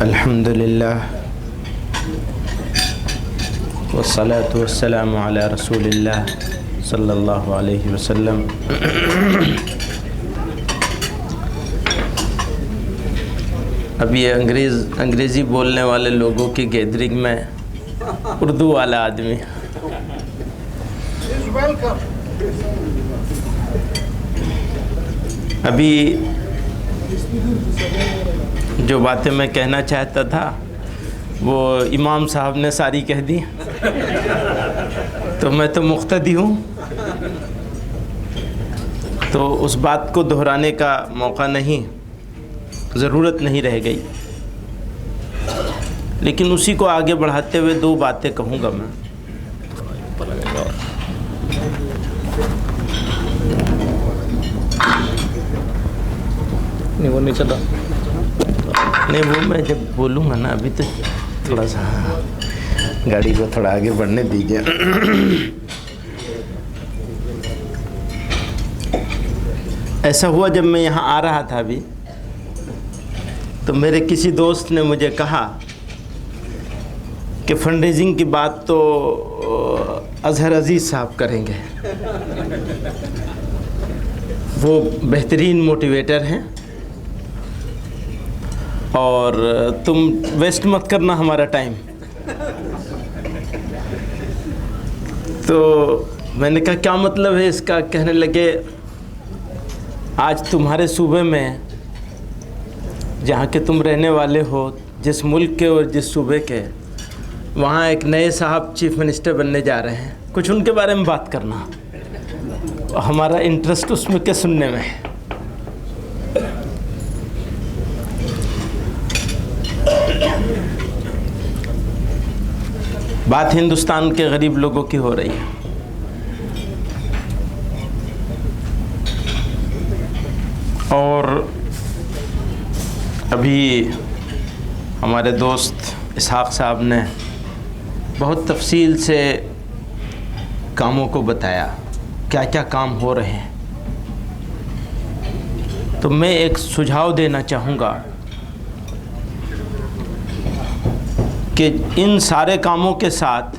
الحمدللہ والصلاة والسلام علی رسول اللہ صلی اللہ علیہ وسلم۔ اب یہ انگریزی بولنے والے لوگوں کی گیدرنگ میں اردو والا آدمی، ابھی جو باتیں میں کہنا چاہتا تھا وہ امام صاحب نے ساری کہہ دی، تو میں تو مقتدی ہوں، تو اس بات کو دہرانے کا موقع نہیں، ضرورت نہیں رہ گئی، لیکن اسی کو آگے بڑھاتے ہوئے دو باتیں کہوں گا میں۔ نہیں وہ نہیں چلا، نہیں وہ میں جب بولوں گا نا، ابھی تو تھوڑا سا گاڑی کو تھوڑا آگے بڑھنے دیجیے۔ ایسا ہوا جب میں یہاں آ رہا تھا ابھی، تو میرے کسی دوست نے مجھے کہا کہ فنڈ ریزنگ کی بات تو اظہر عزیز صاحب کریں گے، وہ بہترین موٹیویٹر ہیں، اور تم ویسٹ مت کرنا ہمارا ٹائم۔ تو میں نے کہا کیا مطلب ہے اس کا؟ کہنے لگے آج تمہارے صوبے میں جہاں کہ تم رہنے والے ہو، جس ملک کے اور جس صوبے کے، وہاں ایک نئے صاحب چیف منسٹر بننے جا رہے ہیں، کچھ ان کے بارے میں بات کرنا، ہمارا انٹرسٹ اس میں کے سننے میں ہے۔ بات ہندوستان کے غریب لوگوں کی ہو رہی ہے، اور ابھی ہمارے دوست اسحاق صاحب نے بہت تفصیل سے کاموں کو بتایا، کیا کیا کام ہو رہے ہیں۔ تو میں ایک سجھاؤ دینا چاہوں گا کہ ان سارے کاموں کے ساتھ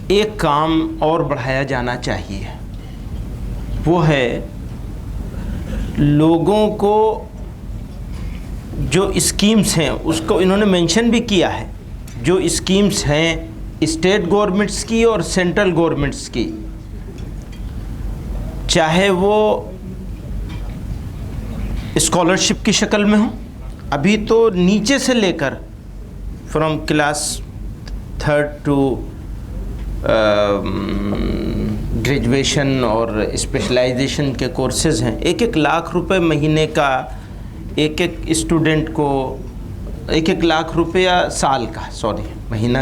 ایک کام اور بڑھایا جانا چاہیے، وہ ہے لوگوں کو جو اسکیمز ہیں، اس کو انہوں نے مینشن بھی کیا ہے، جو اسکیمز ہیں اسٹیٹ گورنمنٹس کی اور سینٹرل گورنمنٹس کی، چاہے وہ اسکالرشپ کی شکل میں ہوں، ابھی تو نیچے سے لے کر from class 3rd to graduation اور اسپیشلائزیشن کے کورسز ہیں، 1 لاکھ روپے مہینے کا ایک اسٹوڈنٹ کو، 1 لاکھ روپیہ سال کا، سوری مہینہ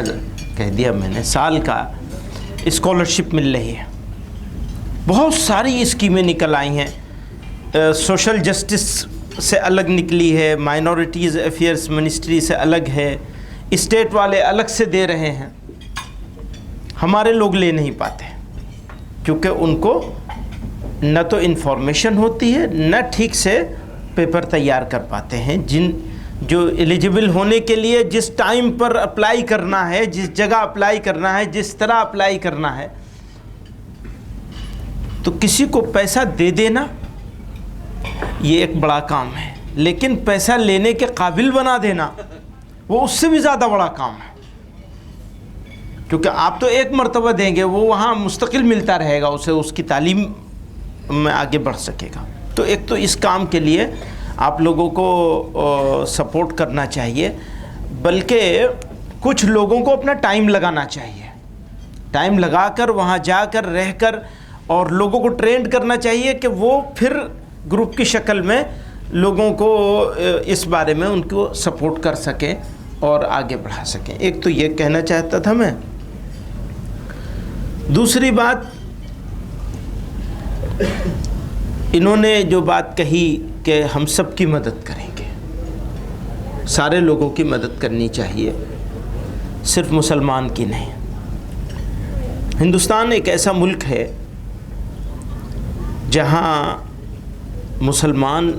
کہہ دیا میں نے، سال کا اسکالرشپ مل رہی ہے۔ بہت ساری اسکیمیں نکل آئی ہیں، سوشل جسٹس سے الگ نکلی ہے، مائنورٹیز افیئرس منسٹری سے الگ ہے، اسٹیٹ والے الگ سے دے رہے ہیں، ہمارے لوگ لے نہیں پاتے کیونکہ ان کو نہ تو انفارمیشن ہوتی ہے، نہ ٹھیک سے پیپر تیار کر پاتے ہیں، جو ایلیجیبل ہونے کے لیے جس ٹائم پر اپلائی کرنا ہے، جس جگہ اپلائی کرنا ہے، جس طرح اپلائی کرنا ہے، تو کسی کو پیسہ دے دینا یہ ایک بڑا کام ہے، لیکن پیسہ لینے کے قابل بنا دینا وہ اس سے بھی زیادہ بڑا کام ہے، کیونکہ آپ تو ایک مرتبہ دیں گے، وہ وہاں مستقل ملتا رہے گا اسے، اس کی تعلیم میں آگے بڑھ سکے گا۔ تو ایک تو اس کام کے لیے آپ لوگوں کو سپورٹ کرنا چاہیے، بلکہ کچھ لوگوں کو اپنا ٹائم لگانا چاہیے، ٹائم لگا کر وہاں جا کر رہ کر، اور لوگوں کو ٹرینڈ کرنا چاہیے کہ وہ پھر گروپ کی شکل میں لوگوں کو اس بارے میں ان کو سپورٹ کر سکیں اور آگے بڑھا سکیں۔ ایک تو یہ کہنا چاہتا تھا میں۔ دوسری بات، انہوں نے جو بات کہی کہ ہم سب کی مدد کریں گے، سارے لوگوں کی مدد کرنی چاہیے، صرف مسلمان کی نہیں۔ ہندوستان ایک ایسا ملک ہے جہاں مسلمان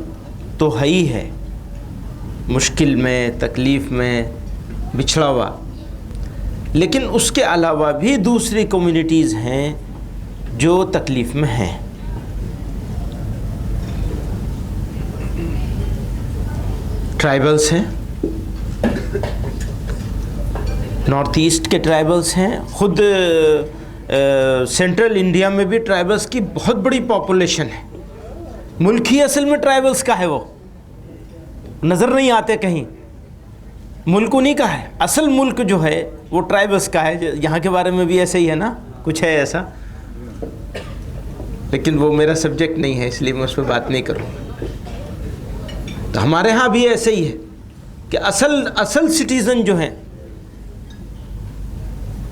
تو ہے ہی ہے، مشکل میں، تکلیف میں، بچھڑا ہوا، لیکن اس کے علاوہ بھی دوسری کمیونٹیز ہیں جو تکلیف میں ہیں. ٹرائبلز ہیں، نارتھ ایسٹ کے ٹرائبلز ہیں. خود سینٹرل انڈیا میں بھی ٹرائبلز کی بہت بڑی پاپولیشن ہے. ملک ہی اصل میں ٹرائبلز کا ہے، وہ نظر نہیں آتے کہیں. ملک انہیں کا ہے، اصل ملک جو ہے وہ ٹرائبلز کا ہے. یہاں کے بارے میں بھی ایسے ہی ہے نا، کچھ ہے ایسا، لیکن وہ میرا سبجیکٹ نہیں ہے، اس لیے میں اس پہ بات نہیں کروں. تو ہمارے ہاں بھی ایسے ہی ہے کہ اصل سٹیزن جو ہیں،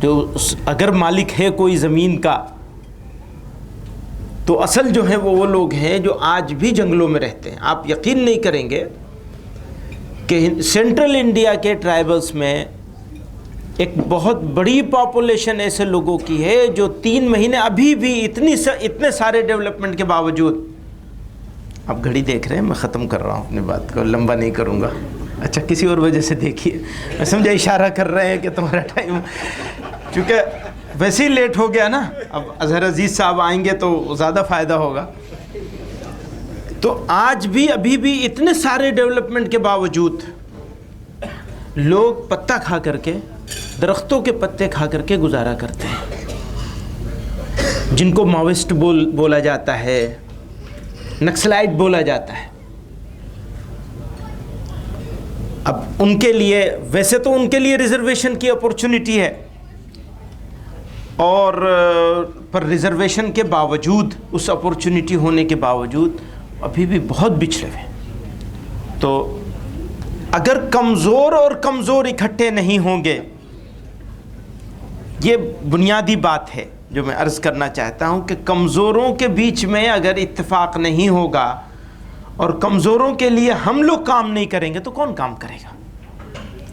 جو اگر مالک ہے کوئی زمین کا، تو اصل جو ہیں وہ لوگ ہیں جو آج بھی جنگلوں میں رہتے ہیں. آپ یقین نہیں کریں گے کہ سینٹرل انڈیا کے ٹرائبلز میں ایک بہت بڑی پاپولیشن ایسے لوگوں کی ہے جو 3 مہینے ابھی بھی اتنے سارے ڈیولپمنٹ کے باوجود. آپ گھڑی دیکھ رہے ہیں، میں ختم کر رہا ہوں اپنی بات کو، لمبا نہیں کروں گا. اچھا، کسی اور وجہ سے دیکھیے، میں سمجھا اشارہ کر رہے ہیں کہ تمہارا ٹائم، چونکہ ویسے ہی لیٹ ہو گیا نا. اب اظہر عزیز صاحب آئیں گے تو زیادہ فائدہ ہوگا. تو آج بھی ابھی بھی اتنے سارے ڈیولپمنٹ کے باوجود لوگ پتا کھا کر کے، درختوں کے پتے کھا کر کے گزارا کرتے ہیں، جن کو ماوسٹ بولا جاتا ہے، نکسلائٹ بولا جاتا ہے. اب ان کے لیے، ویسے تو ان کے لیے ریزرویشن کی اپورچونٹی ہے، اور پر ریزرویشن کے باوجود، اس اپورچونٹی ہونے کے باوجود ابھی بھی بہت بچھڑے ہوئے. تو اگر کمزور اور کمزور اکٹھے نہیں ہوں گے، یہ بنیادی بات ہے جو میں عرض کرنا چاہتا ہوں کہ کمزوروں کے بیچ میں اگر اتفاق نہیں ہوگا اور کمزوروں کے لیے ہم لوگ کام نہیں کریں گے تو کون کام کرے گا؟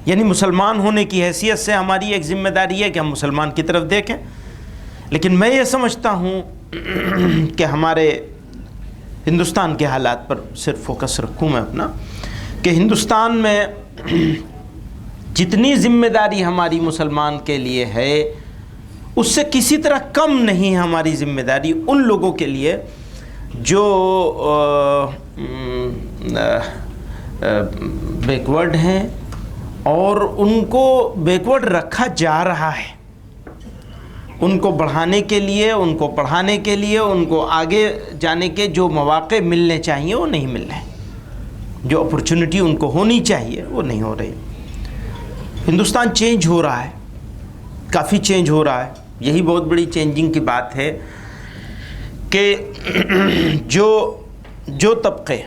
یعنی مسلمان ہونے کی حیثیت سے ہماری ایک ذمہ داری ہے کہ ہم مسلمان کی طرف دیکھیں. لیکن میں یہ سمجھتا ہوں کہ ہمارے ہندوستان کے حالات پر صرف فوکس رکھوں میں اپنا، کہ ہندوستان میں جتنی ذمہ داری ہماری مسلمان کے لیے ہے، اس سے کسی طرح کم نہیں ہے ہماری ذمہ داری ان لوگوں کے لیے جو بیکورڈ ہیں، اور ان کو بیکورڈ رکھا جا رہا ہے. ان کو بڑھانے کے لیے، ان کو پڑھانے کے لیے، ان کو آگے جانے کے جو مواقع ملنے چاہیے وہ نہیں مل رہے، جو اپورچونٹی ان کو ہونی چاہیے وہ نہیں ہو رہی. ہندوستان چینج ہو رہا ہے، کافی چینج ہو رہا ہے. یہی بہت بڑی چینجنگ کی بات ہے کہ جو طبقے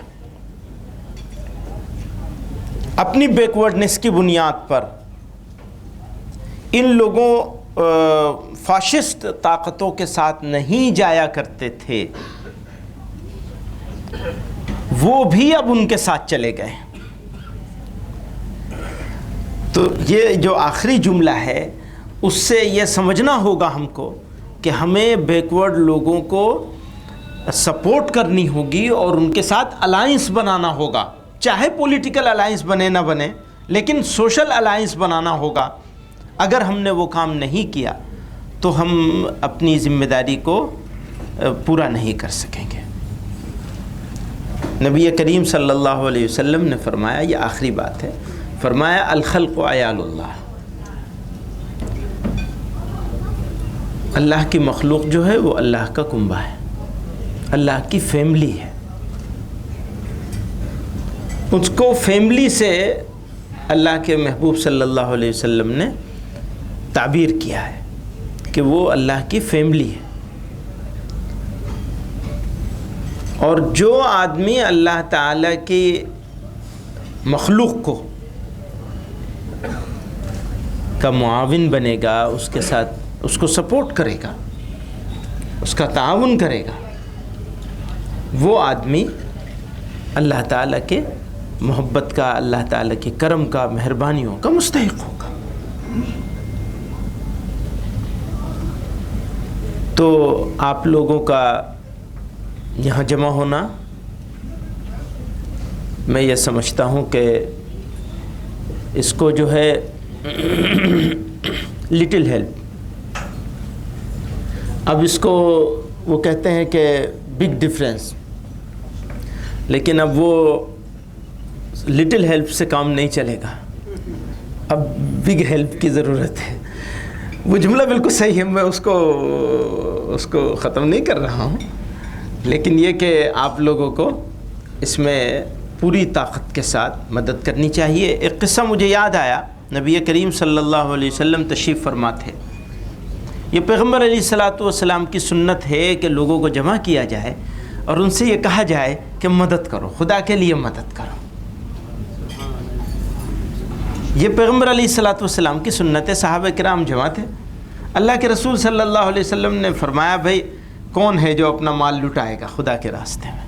اپنی بیکورڈنس کی بنیاد پر ان لوگوں فاشسٹ طاقتوں کے ساتھ نہیں جایا کرتے تھے، وہ بھی اب ان کے ساتھ چلے گئے. تو یہ جو آخری جملہ ہے، اس سے یہ سمجھنا ہوگا ہم کو کہ ہمیں بیکورڈ لوگوں کو سپورٹ کرنی ہوگی اور ان کے ساتھ الائنس بنانا ہوگا. چاہے پولیٹیکل الائنس بنے نہ بنے، لیکن سوشل الائنس بنانا ہوگا. اگر ہم نے وہ کام نہیں کیا تو ہم اپنی ذمہ داری کو پورا نہیں کر سکیں گے. نبی کریم صلی اللہ علیہ وسلم نے فرمایا، یہ آخری بات ہے، فرمایا الخلق عیال اللہ. اللہ کی مخلوق جو ہے وہ اللہ کا کنبہ ہے، اللہ کی فیملی ہے. اس کو فیملی سے اللہ کے محبوب صلی اللہ علیہ وسلم نے تعبیر کیا ہے کہ وہ اللہ کی فیملی ہے. اور جو آدمی اللہ تعالیٰ کی مخلوق کو کا معاون بنے گا، اس کے ساتھ اس کو سپورٹ کرے گا، اس کا تعاون کرے گا، وہ آدمی اللہ تعالیٰ کے محبت کا، اللہ تعالیٰ کے کرم کا، مہربانیوں کا مستحق ہوگا. تو آپ لوگوں کا یہاں جمع ہونا، میں یہ سمجھتا ہوں کہ اس کو جو ہے لٹل ہیلپ، اب اس کو وہ کہتے ہیں کہ بگ ڈفرینس، لیکن اب وہ لٹل ہیلپ سے کام نہیں چلے گا، اب بگ ہیلپ کی ضرورت ہے۔ وہ جملہ بالکل صحیح ہے، میں اس کو ختم نہیں کر رہا ہوں، لیکن یہ کہ آپ لوگوں کو اس میں پوری طاقت کے ساتھ مدد کرنی چاہیے۔ ایک قصہ مجھے یاد آیا، نبی کریم صلی اللہ علیہ وسلم تشریف فرما تھے، یہ پیغمبر علیہ السلام کی سنت ہے کہ لوگوں کو جمع کیا جائے اور ان سے یہ کہا جائے کہ مدد کرو، خدا کے لیے مدد کرو۔ یہ پیغمبر علیہ السلام کی سنت ہے، صحابہ کرام جمع تھے، اللہ کے رسول صلی اللہ علیہ وسلم نے فرمایا بھائی کون ہے جو اپنا مال لٹائے گا خدا کے راستے میں،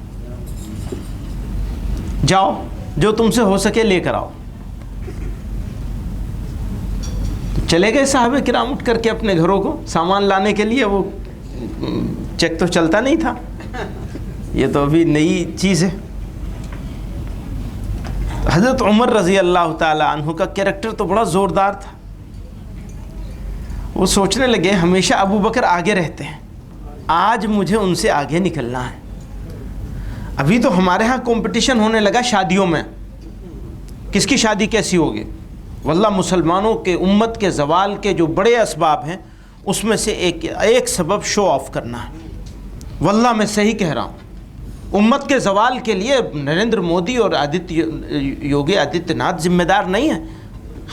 جاؤ جو تم سے ہو سکے لے کر آؤ۔ چلے گئے صحابہ کرام اٹھ کر کے اپنے گھروں کو سامان لانے کے لیے، وہ چیک تو چلتا نہیں تھا، یہ تو ابھی نئی چیز ہے۔ حضرت عمر رضی اللہ تعالی عنہ کا کیریکٹر تو بڑا زوردار تھا، وہ سوچنے لگے ہمیشہ ابو بکر آگے رہتے ہیں، آج مجھے ان سے آگے نکلنا ہے۔ ابھی تو ہمارے ہاں کمپٹیشن ہونے لگا شادیوں میں، کس کی شادی کیسی ہوگی، واللہ مسلمانوں کے امت کے زوال کے جو بڑے اسباب ہیں اس میں سے ایک سبب شو آف کرنا ہے۔ واللہ میں صحیح کہہ رہا ہوں، امت کے زوال کے لیے نریندر مودی اور یوگی آدتیہ ناتھ ذمہ دار نہیں ہیں،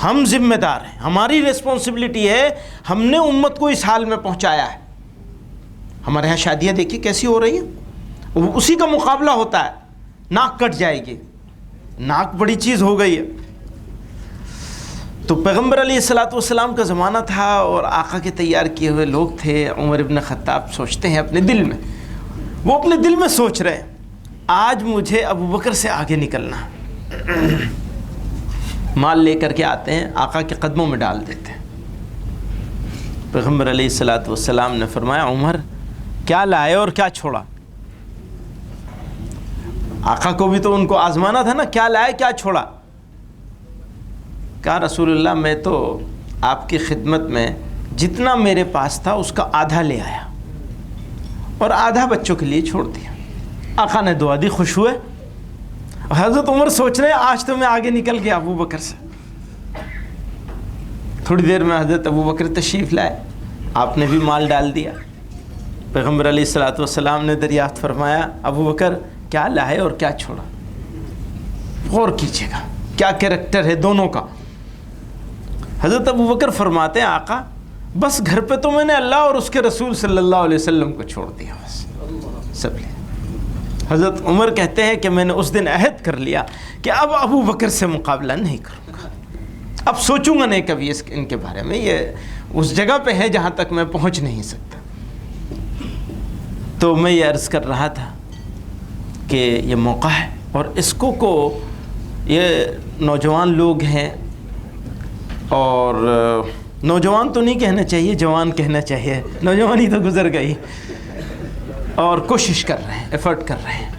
ہم ذمہ دار ہیں، ہماری ریسپانسبلٹی ہے، ہم نے امت کو اس حال میں پہنچایا ہے۔ ہمارے یہاں شادیاں دیکھیے کیسی ہو رہی ہیں، اسی کا مقابلہ ہوتا ہے، ناک کٹ جائے گی، ناک بڑی چیز ہو گئی ہے۔ تو پیغمبر علیہ السلام کا زمانہ تھا اور آقا کے تیار کیے ہوئے لوگ تھے۔ عمر ابن خطاب سوچتے ہیں اپنے دل میں، وہ اپنے دل میں سوچ رہے ہیں آج مجھے ابو بکر سے آگے نکلنا، مال لے کر کے آتے ہیں، آقا کے قدموں میں ڈال دیتے ہیں۔ پیغمبر علیہ السلام نے فرمایا عمر کیا لائے اور کیا چھوڑا؟ آقا کو بھی تو ان کو آزمانا تھا نا، کیا لائے کیا چھوڑا؟ کہا رسول اللہ میں تو آپ کی خدمت میں جتنا میرے پاس تھا اس کا آدھا لے آیا اور آدھا بچوں کے لیے چھوڑ دیا۔ آقا نے دعا دی، خوش ہوئے۔ حضرت عمر سوچ رہے ہیں آج تو میں آگے نکل گیا ابو بکر سے۔ تھوڑی دیر میں حضرت ابو بکر تشریف لائے، آپ نے بھی مال ڈال دیا۔ پیغمبر علیہ السلام نے دریافت فرمایا ابو بکر کیا لائے اور کیا چھوڑا؟ غور کیجیے گا کیا کیریکٹر ہے دونوں کا۔ حضرت ابو بکر فرماتے ہیں آقا بس گھر پہ تو میں نے اللہ اور اس کے رسول صلی اللہ علیہ وسلم کو چھوڑ دیا، بس سب لے۔ حضرت عمر کہتے ہیں کہ میں نے اس دن عہد کر لیا کہ اب ابو بکر سے مقابلہ نہیں کروں گا، اب سوچوں گا نہیں کبھی ان کے بارے میں، یہ اس جگہ پہ ہے جہاں تک میں پہنچ نہیں سکتا۔ تو میں یہ عرض کر رہا تھا کہ یہ موقع ہے، اور اس کو یہ نوجوان لوگ ہیں، اور نوجوان تو نہیں کہنا چاہیے، جوان کہنا چاہیے، نوجوانی تو گزر گئی، اور کوشش کر رہے ہیں، ایفرٹ کر رہے ہیں،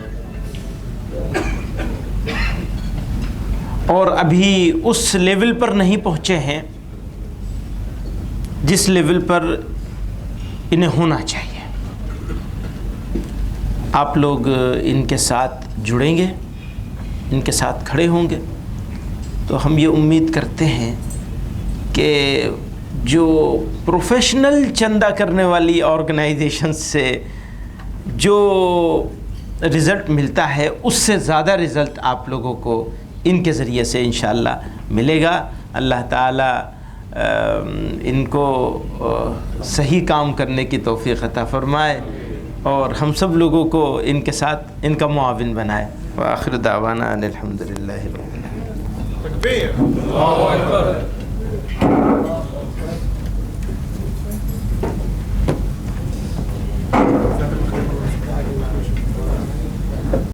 اور ابھی اس لیول پر نہیں پہنچے ہیں جس لیول پر انہیں ہونا چاہیے۔ آپ لوگ ان کے ساتھ جڑیں گے، ان کے ساتھ کھڑے ہوں گے، تو ہم یہ امید کرتے ہیں کہ جو پروفیشنل چندہ کرنے والی آرگنائزیشن سے جو رزلٹ ملتا ہے اس سے زیادہ رزلٹ آپ لوگوں کو ان کے ذریعے سے انشاءاللہ ملے گا۔ اللہ تعالیٰ ان کو صحیح کام کرنے کی توفیق عطا فرمائے اور ہم سب لوگوں کو ان کے ساتھ ان کا معاون بنائے۔ وآخر دعوانا ان الحمدللہ رب العالمین۔